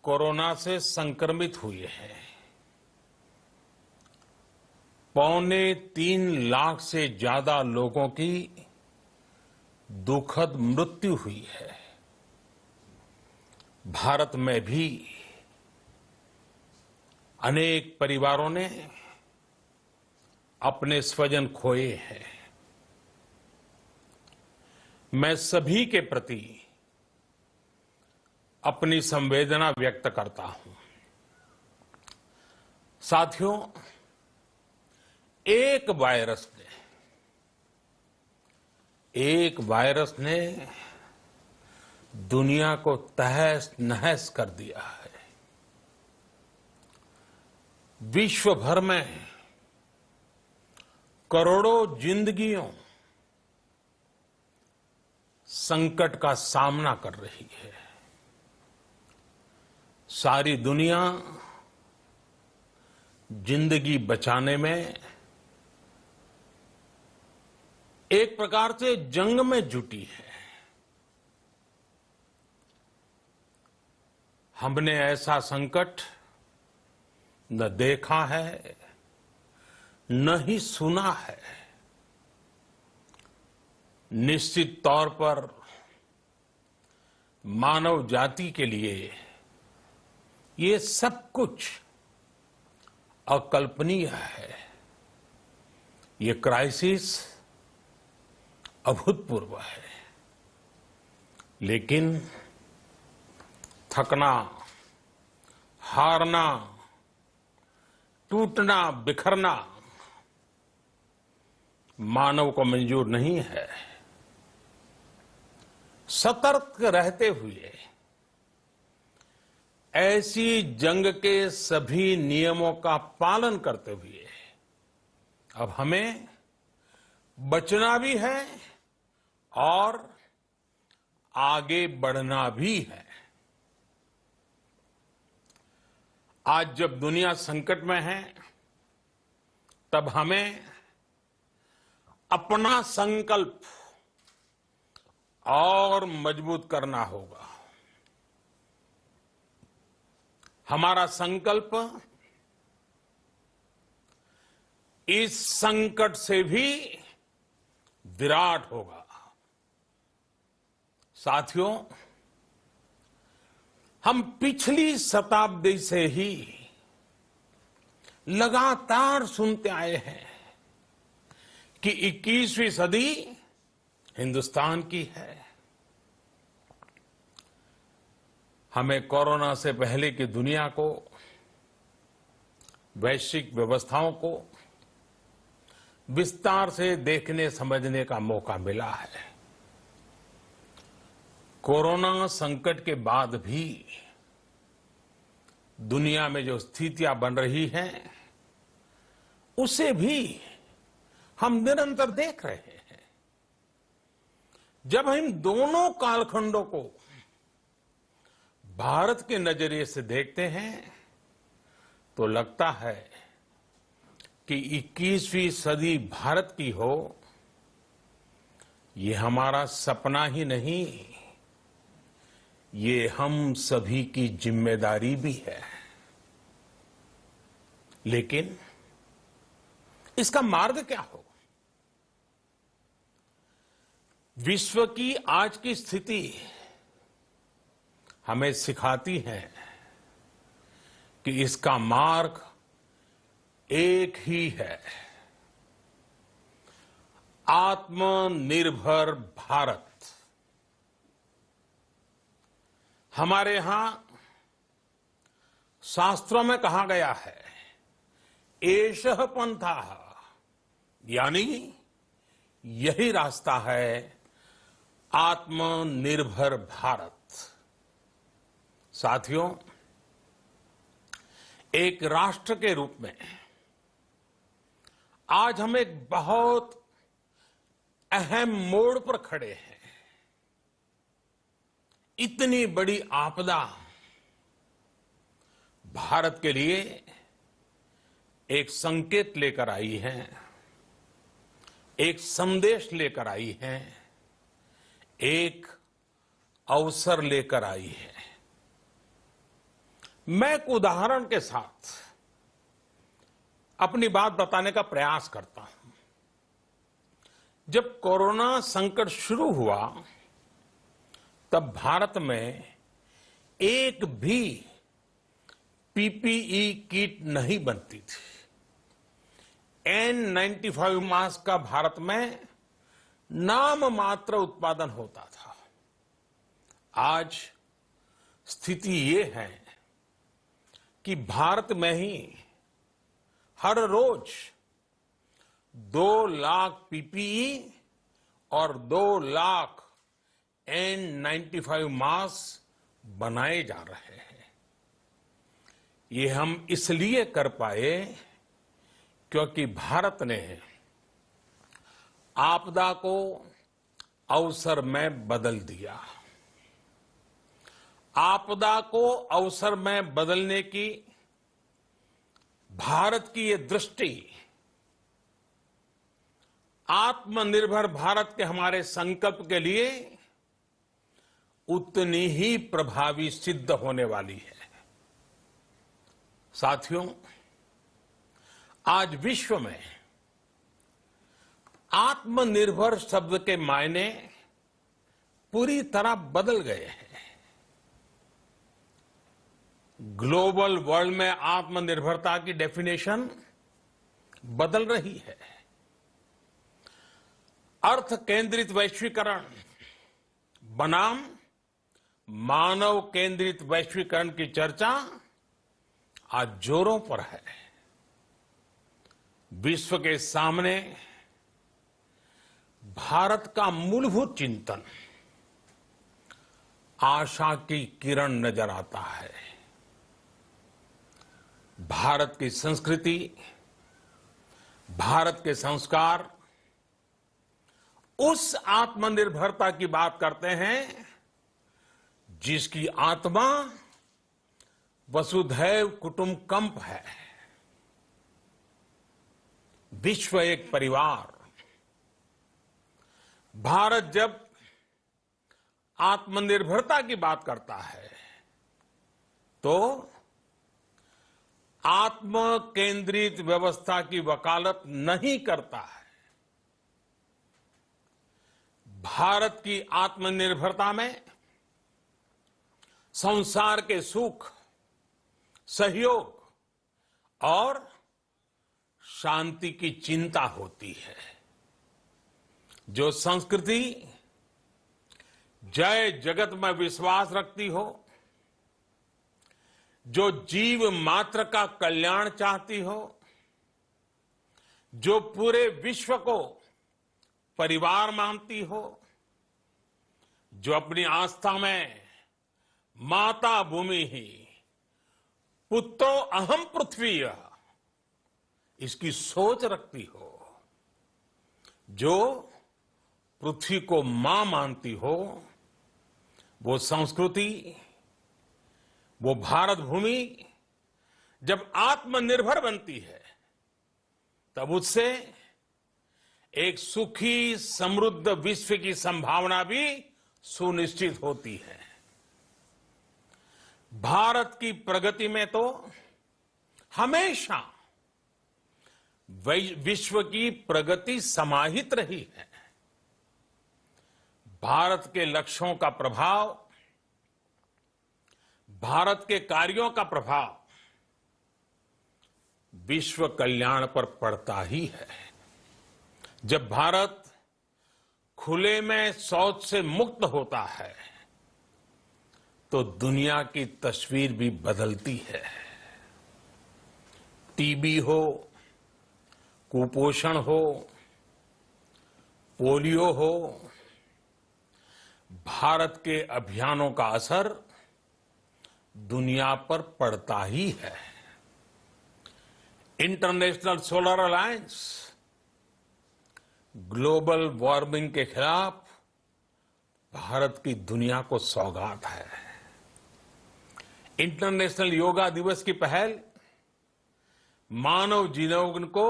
Corona से संक्रमित हुए हैं। 3.25 लाख से ज्यादा लोगों की दुखद मृत्यु हुई है। भारत में भी अनेक परिवारों ने अपने स्वजन खोए हैं। मैं सभी के प्रति अपनी संवेदना व्यक्त करता हूं। साथियों, एक वायरस ने दुनिया को तहस नहस कर दिया है। विश्व भर में करोड़ों जिंदगियों संकट का सामना कर रही है। सारी दुनिया जिंदगी बचाने में एक प्रकार से जंग में जुटी है। हमने ऐसा संकट न देखा है, न ही सुना है। निश्चित तौर पर मानव जाति के लिए ये सब कुछ अकल्पनीय है। ये क्राइसिस अभूतपूर्व है। लेकिन थकना, हारना, टूटना, बिखरना मानव को मंजूर नहीं है। सतर्क रहते हुए ऐसी जंग के सभी नियमों का पालन करते हुए अब हमें बचना भी है और आगे बढ़ना भी है। आज जब दुनिया संकट में है, तब हमें अपना संकल्प और मजबूत करना होगा। हमारा संकल्प इस संकट से भी विराट होगा। साथियों, हम पिछली शताब्दी से ही लगातार सुनते आए हैं कि 21वीं सदी हिंदुस्तान की है। हमें कोरोना से पहले की दुनिया को, वैश्विक व्यवस्थाओं को विस्तार से देखने समझने का मौका मिला है। कोरोना संकट के बाद भी दुनिया में जो स्थितियां बन रही हैं, उसे भी हम निरंतर देख रहे हैं। जब हम दोनों कालखंडों को भारत के नजरिए से देखते हैं तो लगता है कि 21वीं सदी भारत की हो, ये हमारा सपना ही नहीं, ये हम सभी की जिम्मेदारी भी है। लेकिन इसका मार्ग क्या हो? विश्व की आज की स्थिति हमें सिखाती है कि इसका मार्ग एक ही है, आत्मनिर्भर भारत। हमारे यहां शास्त्रों में कहा गया है, एषः पंथः, यानी यही रास्ता है आत्मनिर्भर भारत। साथियों, एक राष्ट्र के रूप में आज हम एक बहुत अहम मोड़ पर खड़े हैं। इतनी बड़ी आपदा भारत के लिए एक संकेत लेकर आई है, एक संदेश लेकर आई है, एक अवसर लेकर आई है। मैं एक उदाहरण के साथ अपनी बात बताने का प्रयास करता हूं। जब कोरोना संकट शुरू हुआ तब भारत में एक भी पीपीई किट नहीं बनती थी। N95 मास्क का भारत में नाम मात्र उत्पादन होता था। आज स्थिति ये है कि भारत में ही हर रोज 2 लाख पीपीई और 2 लाख N95 मास्क बनाए जा रहे हैं। ये हम इसलिए कर पाए क्योंकि भारत ने आपदा को अवसर में बदल दिया। आपदा को अवसर में बदलने की भारत की ये दृष्टि आत्मनिर्भर भारत के हमारे संकल्प के लिए उतनी ही प्रभावी सिद्ध होने वाली है। साथियों, आज विश्व में आत्मनिर्भर शब्द के मायने पूरी तरह बदल गए हैं। ग्लोबल वर्ल्ड में आत्मनिर्भरता की डेफिनेशन बदल रही है। अर्थ केंद्रित वैश्वीकरण बनाम मानव केंद्रित वैश्वीकरण की चर्चा आज जोरों पर है। विश्व के सामने भारत का मूलभूत चिंतन आशा की किरण नजर आता है। भारत की संस्कृति, भारत के संस्कार उस आत्मनिर्भरता की बात करते हैं जिसकी आत्मा वसुधैव कुटुंबकम है। विश्व एक परिवार। भारत जब आत्मनिर्भरता की बात करता है तो आत्म केंद्रित व्यवस्था की वकालत नहीं करता है। भारत की आत्मनिर्भरता में संसार के सुख, सहयोग और शांति की चिंता होती है। जो संस्कृति जय जगत में विश्वास रखती हो, जो जीव मात्र का कल्याण चाहती हो, जो पूरे विश्व को परिवार मानती हो, जो अपनी आस्था में माता भूमि ही पुत्रो अहम पृथ्वी इसकी सोच रखती हो, जो पृथ्वी को मां मानती हो, वो संस्कृति, वो भारत भूमि जब आत्मनिर्भर बनती है तब उससे एक सुखी समृद्ध विश्व की संभावना भी सुनिश्चित होती है। भारत की प्रगति में तो हमेशा विश्व की प्रगति समाहित रही है। भारत के लक्ष्यों का प्रभाव, भारत के कार्यों का प्रभाव विश्व कल्याण पर पड़ता ही है। जब भारत खुले में शौच से मुक्त होता है तो दुनिया की तस्वीर भी बदलती है। टीबी हो, कुपोषण हो, पोलियो हो, भारत के अभियानों का असर दुनिया पर पड़ता ही है। International solar alliance global warming के खिलाफ भारत की दुनिया को सौगात है। इंटरनेशनल योगा दिवस की पहल मानव जीवन को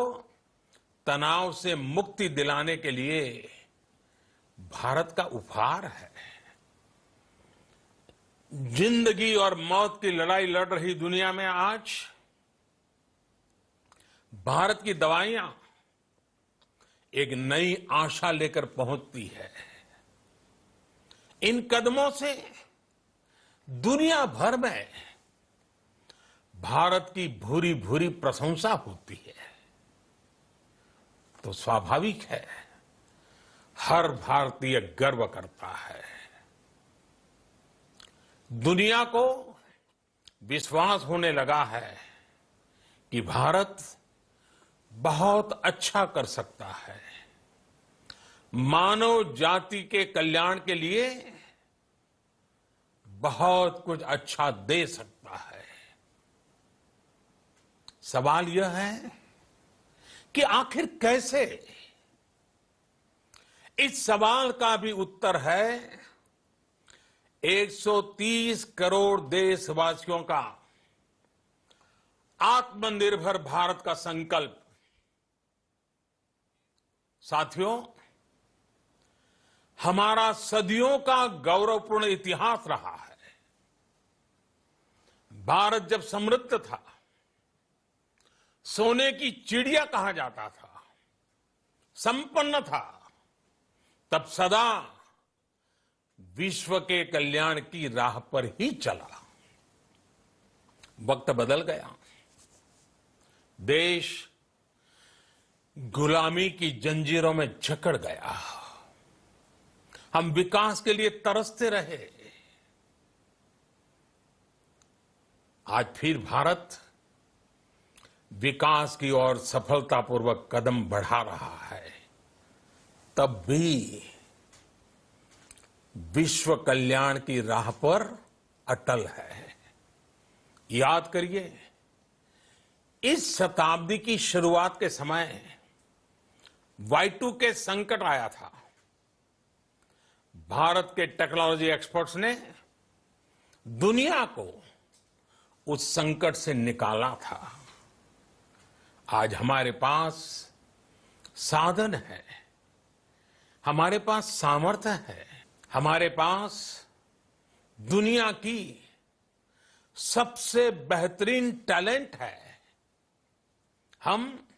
तनाव से मुक्ति दिलाने के लिए भारत का उपहार है। जिंदगी और मौत की लड़ाई लड़ रही दुनिया में आज भारत की दवाइयां एक नई आशा लेकर पहुंचती है। इन कदमों से दुनिया भर में भारत की भूरी भूरी प्रशंसा होती है। तो स्वाभाविक है, हर भारतीय गर्व करता है। दुनिया को विश्वास होने लगा है कि भारत बहुत अच्छा कर सकता है, मानव जाति के कल्याण के लिए बहुत कुछ अच्छा दे सकता है। सवाल यह है कि आखिर कैसे? इस सवाल का भी उत्तर है 130 करोड़ देशवासियों का आत्मनिर्भर भारत का संकल्प। साथियों, हमारा सदियों का गौरवपूर्ण इतिहास रहा है। भारत जब समृद्ध था, सोने की चिड़िया कहा जाता था, संपन्न था, तब सदा विश्व के कल्याण की राह पर ही चला। वक्त बदल गया, देश गुलामी की जंजीरों में जकड़ गया। हम विकास के लिए तरसते रहे। आज फिर भारत विकास की ओर सफलतापूर्वक कदम बढ़ा रहा है। तब भी विश्व कल्याण की राह पर अटल है। याद करिए, इस शताब्दी की शुरुआत के समय Y2K संकट आया था। भारत के टेक्नोलॉजी एक्सपर्ट्स ने दुनिया को उस संकट से निकाला था। आज हमारे पास साधन है, हमारे पास सामर्थ्य है, हमारे पास दुनिया की सबसे बेहतरीन टैलेंट है। हम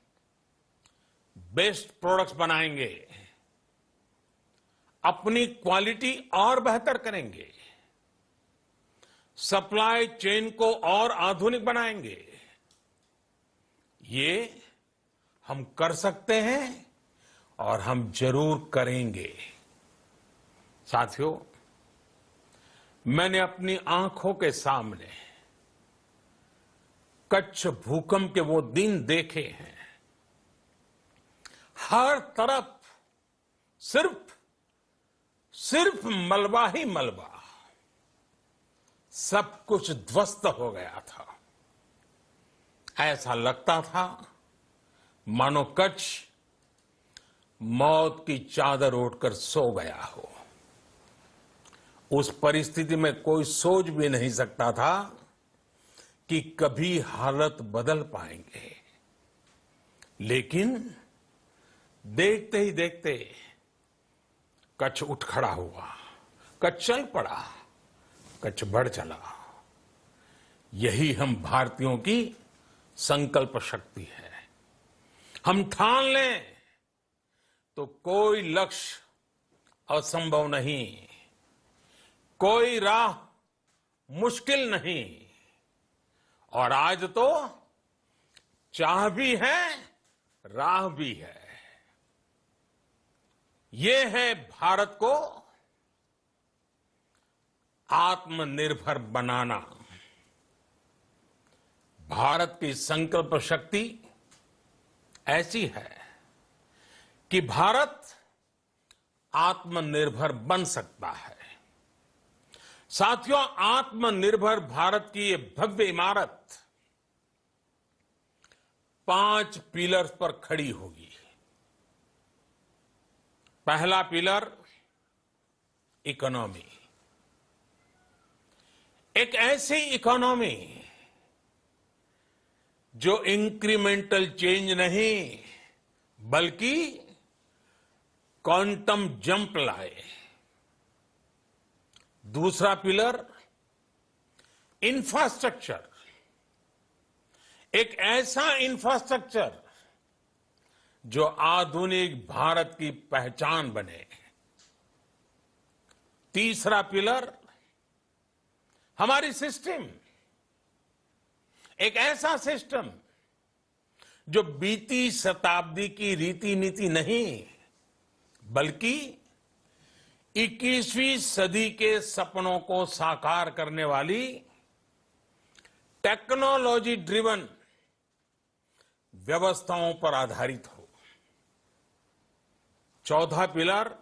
बेस्ट प्रोडक्ट्स बनाएंगे, अपनी क्वालिटी और बेहतर करेंगे, सप्लाई चेन को और आधुनिक बनाएंगे। ये हम कर सकते हैं और हम जरूर करेंगे। साथियों, मैंने अपनी आंखों के सामने कच्छ भूकंप के वो दिन देखे हैं। हर तरफ सिर्फ मलबा ही मलबा, सब कुछ ध्वस्त हो गया था। ऐसा लगता था मानो कच्छ मौत की चादर ओढ़कर सो गया हो। उस परिस्थिति में कोई सोच भी नहीं सकता था कि कभी हालत बदल पाएंगे। लेकिन देखते ही देखते कच्छ उठ खड़ा हुआ, कच्छ चल पड़ा, कच्छ बढ़ चला। यही हम भारतीयों की संकल्प शक्ति है। हम ठान लें तो कोई लक्ष्य असंभव नहीं, कोई राह मुश्किल नहीं। और आज तो चाह भी है, राह भी है। ये है भारत को आत्मनिर्भर बनाना। भारत की संकल्प शक्ति ऐसी है कि भारत आत्मनिर्भर बन सकता है। साथियों, आत्मनिर्भर भारत की ये भव्य इमारत 5 पिलर्स पर खड़ी होगी। पहला पिलर इकोनॉमी। एक ऐसी इकोनॉमी जो इंक्रीमेंटल चेंज नहीं बल्कि क्वांटम जंप लाए। दूसरा पिलर इंफ्रास्ट्रक्चर, एक ऐसा इंफ्रास्ट्रक्चर जो आधुनिक भारत की पहचान बने। तीसरा पिलर हमारी सिस्टम, एक ऐसा सिस्टम जो बीती शताब्दी की रीति नीति नहीं बल्कि 21वीं सदी के सपनों को साकार करने वाली टेक्नोलॉजी ड्रिवन व्यवस्थाओं पर आधारित हो। चौथा पिलर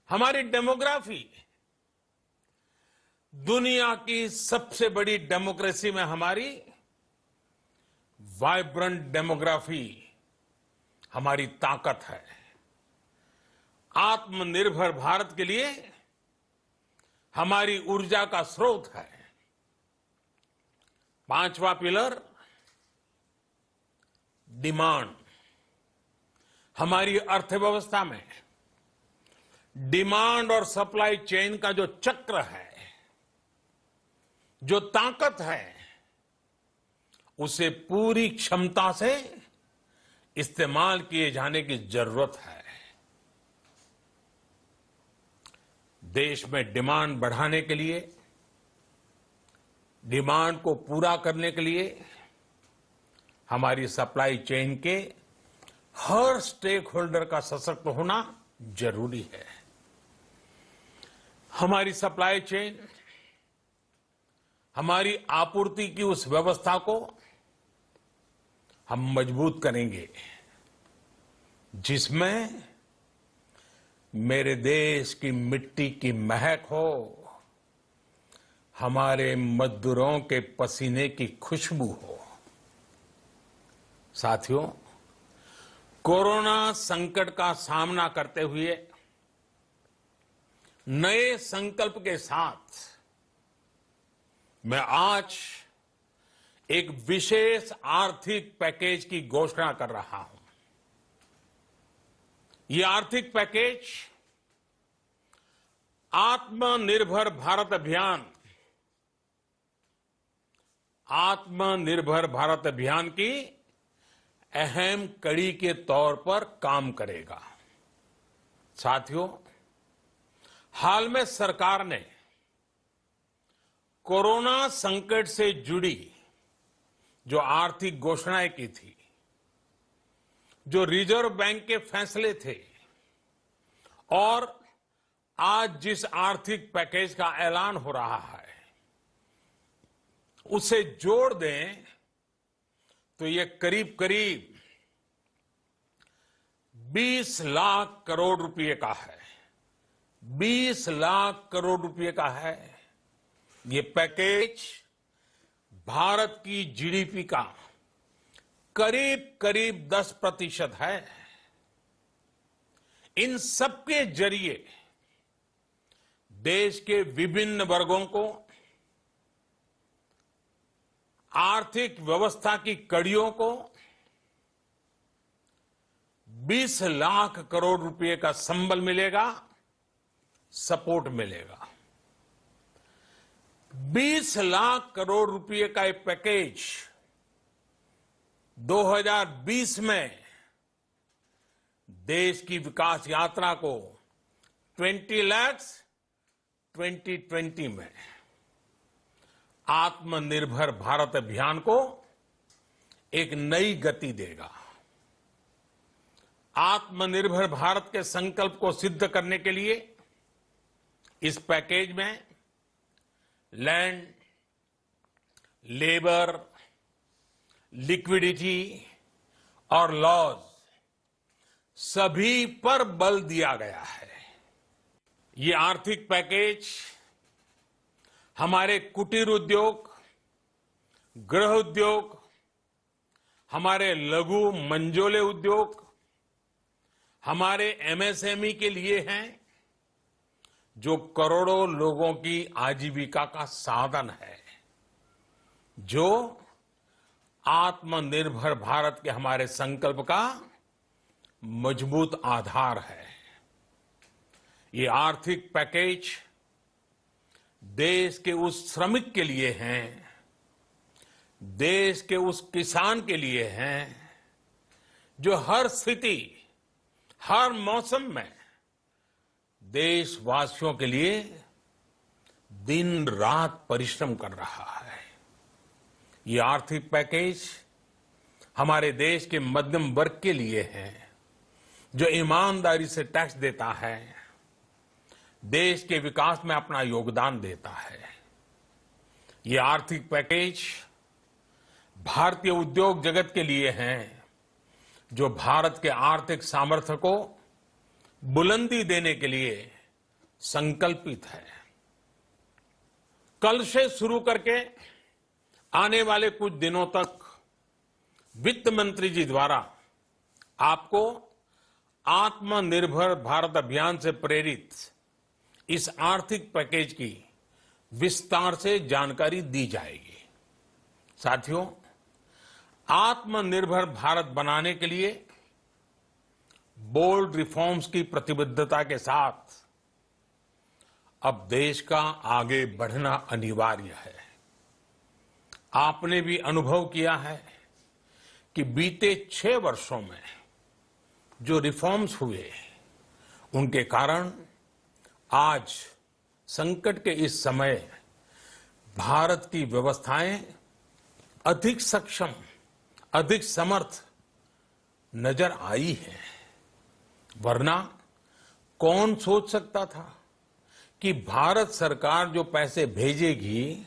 हमारी डेमोग्राफी, दुनिया की सबसे बड़ी डेमोक्रेसी में हमारी वाइब्रेंट डेमोग्राफी हमारी ताकत है। आत्मनिर्भर भारत के लिए हमारी ऊर्जा का स्रोत है। पांचवा पिलर डिमांड, हमारी अर्थव्यवस्था में डिमांड और सप्लाई चेन का जो चक्र है, जो ताकत है, उसे पूरी क्षमता से इस्तेमाल किए जाने की जरूरत है। देश में डिमांड बढ़ाने के लिए, डिमांड को पूरा करने के लिए हमारी सप्लाई चेन के हर स्टेक होल्डर का सशक्त होना जरूरी है। हमारी सप्लाई चेन, हमारी आपूर्ति की उस व्यवस्था को हम मजबूत करेंगे जिसमें मेरे देश की मिट्टी की महक हो, हमारे मजदूरों के पसीने की खुशबू हो। साथियों, कोरोना संकट का सामना करते हुए नए संकल्प के साथ मैं आज एक विशेष आर्थिक पैकेज की घोषणा कर रहा हूं। ये आर्थिक पैकेज आत्मनिर्भर भारत अभियान, आत्मनिर्भर भारत अभियान की अहम कड़ी के तौर पर काम करेगा। साथियों, हाल में सरकार ने कोरोना संकट से जुड़ी जो आर्थिक घोषणाएं की थी, जो रिजर्व बैंक के फैसले थे और आज जिस आर्थिक पैकेज का ऐलान हो रहा है, उसे जोड़ दें तो ये करीब करीब 20 लाख करोड़ रुपए का है। 20 लाख करोड़ रुपए का है। ये पैकेज भारत की जीडीपी का करीब करीब 10% है। इन सबके जरिए देश के विभिन्न वर्गों को आर्थिक व्यवस्था की कड़ियों को 20 लाख करोड़ रुपए का संबल मिलेगा, सपोर्ट मिलेगा। 20 लाख करोड़ रुपए का एक पैकेज 2020 में देश की विकास यात्रा को 20 लाख 2020 में आत्मनिर्भर भारत अभियान को एक नई गति देगा। आत्मनिर्भर भारत के संकल्प को सिद्ध करने के लिए इस पैकेज में लैंड, लेबर, लिक्विडिटी और लॉज सभी पर बल दिया गया है। ये आर्थिक पैकेज हमारे कुटीर उद्योग, गृह उद्योग, हमारे लघु मंझोले उद्योग, हमारे एमएसएमई के लिए हैं, जो करोड़ों लोगों की आजीविका का साधन है, जो आत्मनिर्भर भारत के हमारे संकल्प का मजबूत आधार है। ये आर्थिक पैकेज देश के उस श्रमिक के लिए हैं, देश के उस किसान के लिए हैं जो हर स्थिति, हर मौसम में देशवासियों के लिए दिन रात परिश्रम कर रहा है। ये आर्थिक पैकेज हमारे देश के मध्यम वर्ग के लिए है, जो ईमानदारी से टैक्स देता है, देश के विकास में अपना योगदान देता है। ये आर्थिक पैकेज भारतीय उद्योग जगत के लिए है, जो भारत के आर्थिक सामर्थ्य को बुलंदी देने के लिए संकल्पित है। कल से शुरू करके आने वाले कुछ दिनों तक वित्त मंत्री जी द्वारा आपको आत्मनिर्भर भारत अभियान से प्रेरित इस आर्थिक पैकेज की विस्तार से जानकारी दी जाएगी। साथियों, आत्मनिर्भर भारत बनाने के लिए बोल्ड रिफॉर्म्स की प्रतिबद्धता के साथ अब देश का आगे बढ़ना अनिवार्य है। आपने भी अनुभव किया है कि बीते 6 वर्षों में जो रिफॉर्म्स हुए, उनके कारण आज संकट के इस समय भारत की व्यवस्थाएं अधिक सक्षम, अधिक समर्थ नजर आई है। वरना कौन सोच सकता था कि भारत सरकार जो पैसे भेजेगी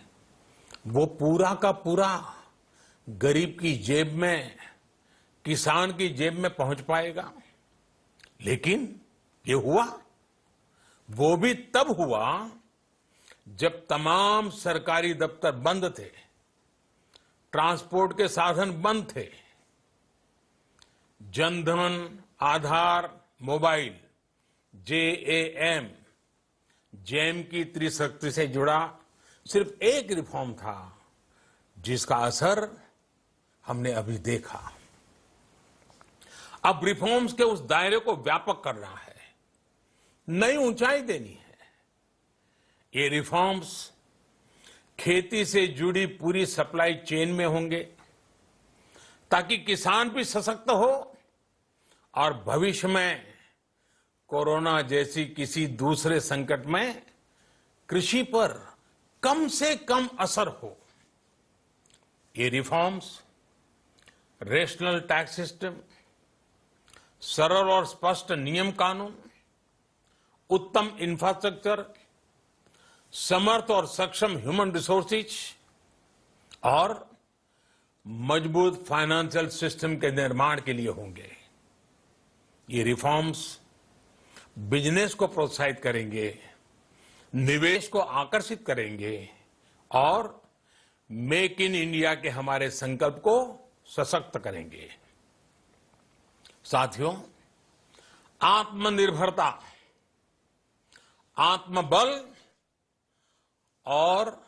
वो पूरा का पूरा गरीब की जेब में, किसान की जेब में पहुंच पाएगा। लेकिन ये हुआ, वो भी तब हुआ जब तमाम सरकारी दफ्तर बंद थे, ट्रांसपोर्ट के साधन बंद थे, जनधन, आधार, मोबाइल, जेएएम, जेम की त्रिशक्ति से जुड़ा सिर्फ एक रिफॉर्म था जिसका असर हमने अभी देखा। अब रिफॉर्म्स के उस दायरे को व्यापक करना है, नई ऊंचाई देनी है। ये रिफॉर्म्स खेती से जुड़ी पूरी सप्लाई चेन में होंगे ताकि किसान भी सशक्त हो और भविष्य में कोरोना जैसी किसी दूसरे संकट में कृषि पर कम से कम असर हो। ये रिफॉर्म्स रेशनल टैक्स सिस्टम, सरल और स्पष्ट नियम कानून, उत्तम इंफ्रास्ट्रक्चर, समर्थ और सक्षम ह्यूमन रिसोर्सेज और मजबूत फाइनेंशियल सिस्टम के निर्माण के लिए होंगे। ये रिफॉर्म्स बिजनेस को प्रोत्साहित करेंगे, निवेश को आकर्षित करेंगे और मेक इन इंडिया के हमारे संकल्प को सशक्त करेंगे। साथियों, आत्मनिर्भरता, आत्मबल और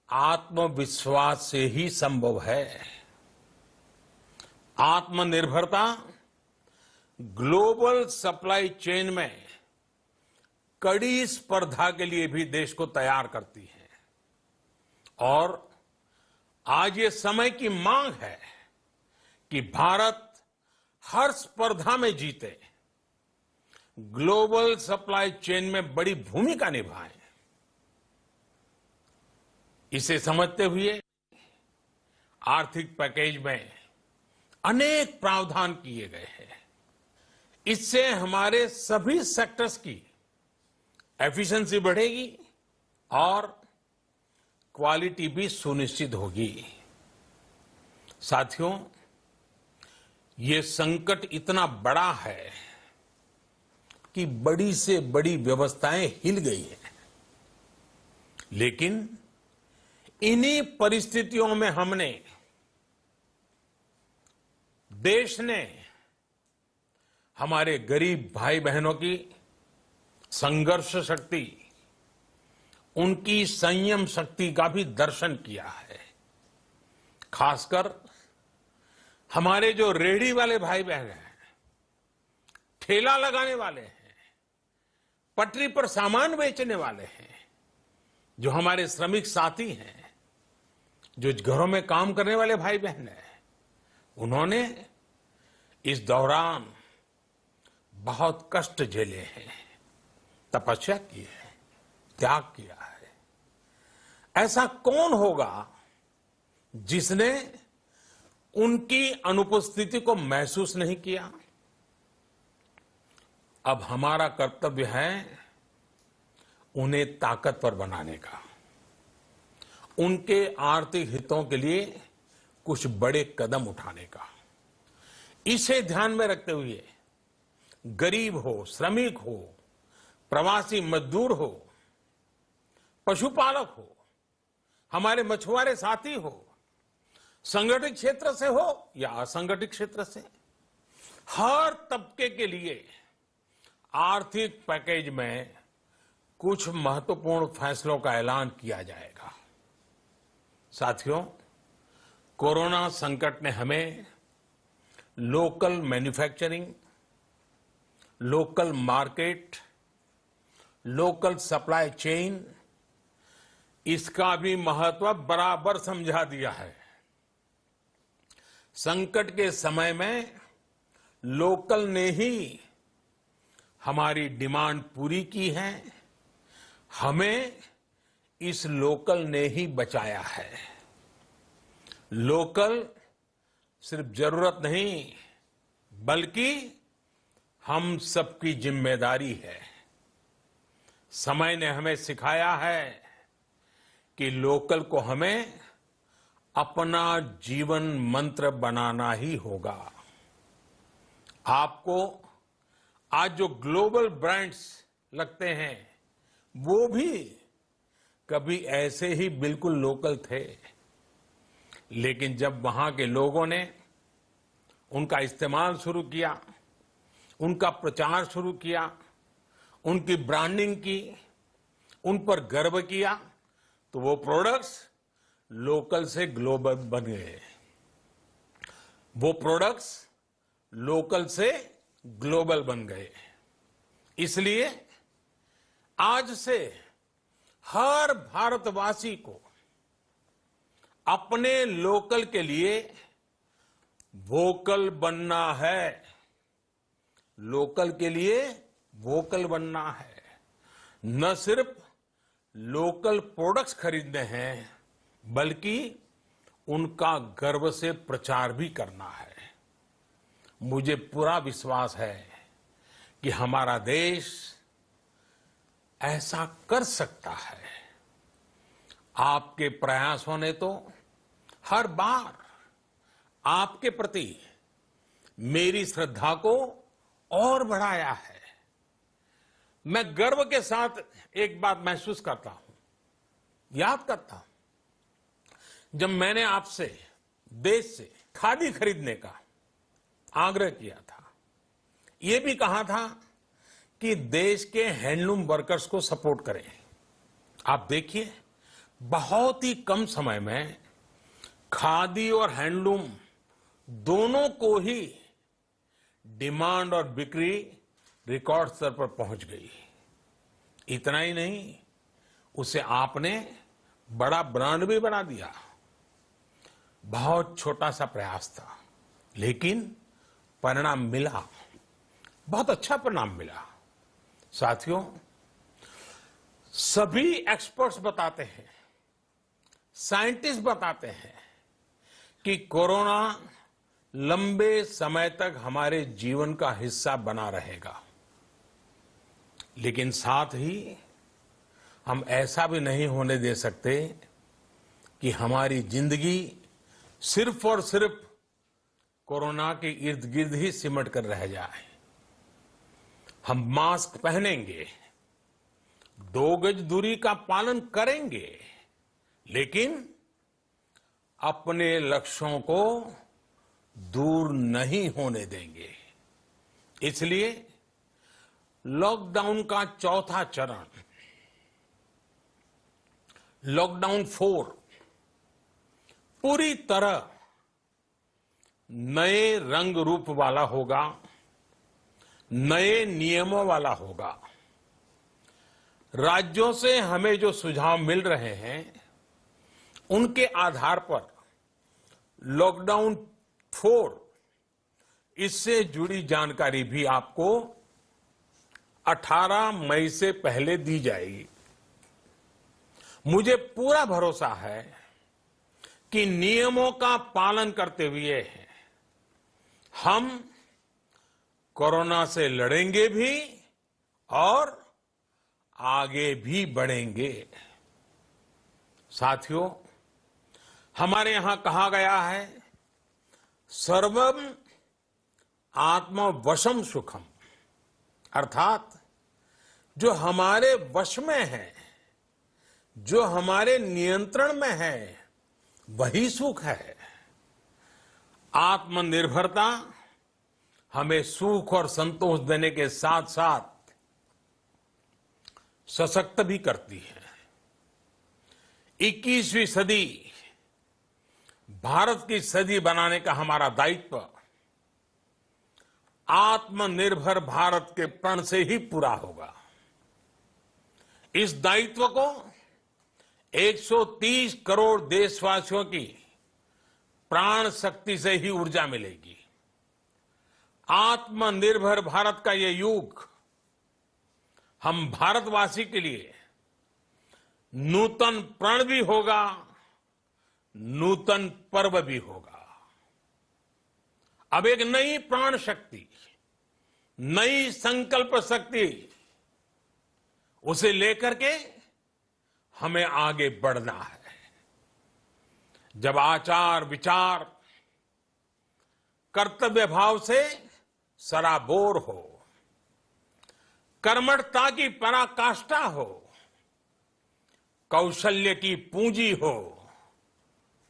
आत्मविश्वास से ही संभव है। आत्मनिर्भरता ग्लोबल सप्लाई चेन में कड़ी स्पर्धा के लिए भी देश को तैयार करती है और आज ये समय की मांग है कि भारत हर स्पर्धा में जीते, ग्लोबल सप्लाई चेन में बड़ी भूमिका निभाए। इसे समझते हुए आर्थिक पैकेज में अनेक प्रावधान किए गए हैं। इससे हमारे सभी सेक्टर्स की एफिशिएंसी बढ़ेगी और क्वालिटी भी सुनिश्चित होगी। साथियों, ये संकट इतना बड़ा है कि बड़ी से बड़ी व्यवस्थाएं हिल गई हैं। लेकिन इन्हीं परिस्थितियों में हमने, देश ने हमारे गरीब भाई बहनों की संघर्ष शक्ति, उनकी संयम शक्ति का भी दर्शन किया है। खासकर हमारे जो रेहड़ी वाले भाई बहन हैं, ठेला लगाने वाले हैं, पटरी पर सामान बेचने वाले हैं, जो हमारे श्रमिक साथी हैं, जो घरों में काम करने वाले भाई बहन हैं, उन्होंने इस दौरान बहुत कष्ट झेले हैं, तपस्या की है, त्याग किया है। ऐसा कौन होगा जिसने उनकी अनुपस्थिति को महसूस नहीं किया? अब हमारा कर्तव्य है उन्हें ताकतवर बनाने का, उनके आर्थिक हितों के लिए कुछ बड़े कदम उठाने का। इसे ध्यान में रखते हुए गरीब हो, श्रमिक हो, प्रवासी मजदूर हो, पशुपालक हो, हमारे मछुआरे साथी हो, संगठित क्षेत्र से हो या असंगठित क्षेत्र से, हर तबके के लिए आर्थिक पैकेज में कुछ महत्वपूर्ण फैसलों का ऐलान किया जाएगा। साथियों, कोरोना संकट ने हमें local manufacturing, local market, local supply chain, इसका भी महत्व बराबर समझा दिया है। संकट के समय में लोकल ने ही हमारी डिमांड पूरी की है, हमें इस लोकल ने ही बचाया है। लोकल सिर्फ जरूरत नहीं, बल्कि हम सबकी जिम्मेदारी है। समय ने हमें सिखाया है कि लोकल को हमें अपना जीवन मंत्र बनाना ही होगा। आपको आज जो ग्लोबल ब्रांड्स लगते हैं, वो भी कभी ऐसे ही बिल्कुल लोकल थे, लेकिन जब वहां के लोगों ने उनका इस्तेमाल शुरू किया, उनका प्रचार शुरू किया, उनकी ब्रांडिंग की, उन पर गर्व किया, तो वो प्रोडक्ट्स लोकल से ग्लोबल बन गए। वो प्रोडक्ट्स लोकल से ग्लोबल बन गए। इसलिए आज से हर भारतवासी को अपने लोकल के लिए वोकल बनना है। लोकल के लिए वोकल बनना है। न सिर्फ लोकल प्रोडक्ट्स खरीदने हैं, बल्कि उनका गर्व से प्रचार भी करना है। मुझे पूरा विश्वास है कि हमारा देश ऐसा कर सकता है। आपके प्रयासों ने तो हर बार आपके प्रति मेरी श्रद्धा को और बढ़ाया है। मैं गर्व के साथ एक बात महसूस करता हूं, याद करता हूं, जब मैंने आपसे देश से खादी खरीदने का आग्रह किया था, यह भी कहा था कि देश के हैंडलूम वर्कर्स को सपोर्ट करें। आप देखिए, बहुत ही कम समय में खादी और हैंडलूम दोनों को ही डिमांड और बिक्री रिकॉर्ड स्तर पर पहुंच गई। इतना ही नहीं, उसे आपने बड़ा ब्रांड भी बना दिया। बहुत छोटा सा प्रयास था, लेकिन परिणाम मिला, बहुत अच्छा परिणाम मिला। साथियों, सभी एक्सपर्ट्स बताते हैं, साइंटिस्ट बताते हैं कि कोरोना लंबे समय तक हमारे जीवन का हिस्सा बना रहेगा। लेकिन साथ ही हम ऐसा भी नहीं होने दे सकते कि हमारी जिंदगी सिर्फ और सिर्फ कोरोना के इर्द गिर्द ही सिमट कर रह जाए। हम मास्क पहनेंगे, 2 गज दूरी का पालन करेंगे, लेकिन अपने लक्ष्यों को दूर नहीं होने देंगे। इसलिए लॉकडाउन का चौथा चरण, लॉकडाउन 4, पूरी तरह नए रंग रूप वाला होगा, नए नियमों वाला होगा। राज्यों से हमें जो सुझाव मिल रहे हैं उनके आधार पर लॉकडाउन 4 इससे जुड़ी जानकारी भी आपको 18 मई से पहले दी जाएगी। मुझे पूरा भरोसा है कि नियमों का पालन करते हुए हम कोरोना से लड़ेंगे भी और आगे भी बढ़ेंगे। साथियों, हमारे यहां कहा गया है, सर्वम आत्मवशम सुखम, अर्थात जो हमारे वश में है, जो हमारे नियंत्रण में है, वही सुख है। आत्मनिर्भरता हमें सुख और संतोष देने के साथ साथ सशक्त भी करती है। 21वीं सदी भारत की सदी बनाने का हमारा दायित्व आत्मनिर्भर भारत के प्रण से ही पूरा होगा। इस दायित्व को 130 करोड़ देशवासियों की प्राण शक्ति से ही ऊर्जा मिलेगी। आत्मनिर्भर भारत का ये युग हम भारतवासी के लिए नूतन प्रण भी होगा, नूतन पर्व भी होगा। अब एक नई प्राण शक्ति, नई संकल्प शक्ति, उसे लेकर के हमें आगे बढ़ना है। जब आचार विचार कर्तव्य भाव से सराबोर हो, कर्मठता की पराकाष्ठा हो, कौशल्य की पूंजी हो,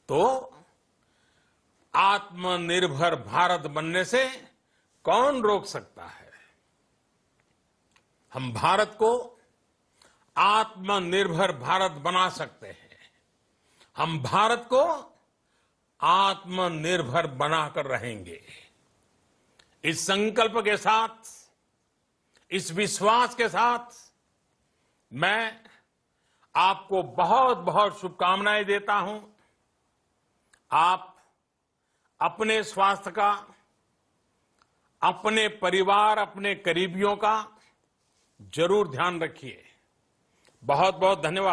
तो आत्मनिर्भर भारत बनने से कौन रोक सकता है। हम भारत को आत्मनिर्भर भारत बना सकते हैं। हम भारत को आत्मनिर्भर बनाकर रहेंगे। इस संकल्प के साथ, इस विश्वास के साथ मैं आपको बहुत बहुत शुभकामनाएं देता हूं। आप अपने स्वास्थ्य का, अपने परिवार, अपने करीबियों का जरूर ध्यान रखिए। बहुत बहुत धन्यवाद।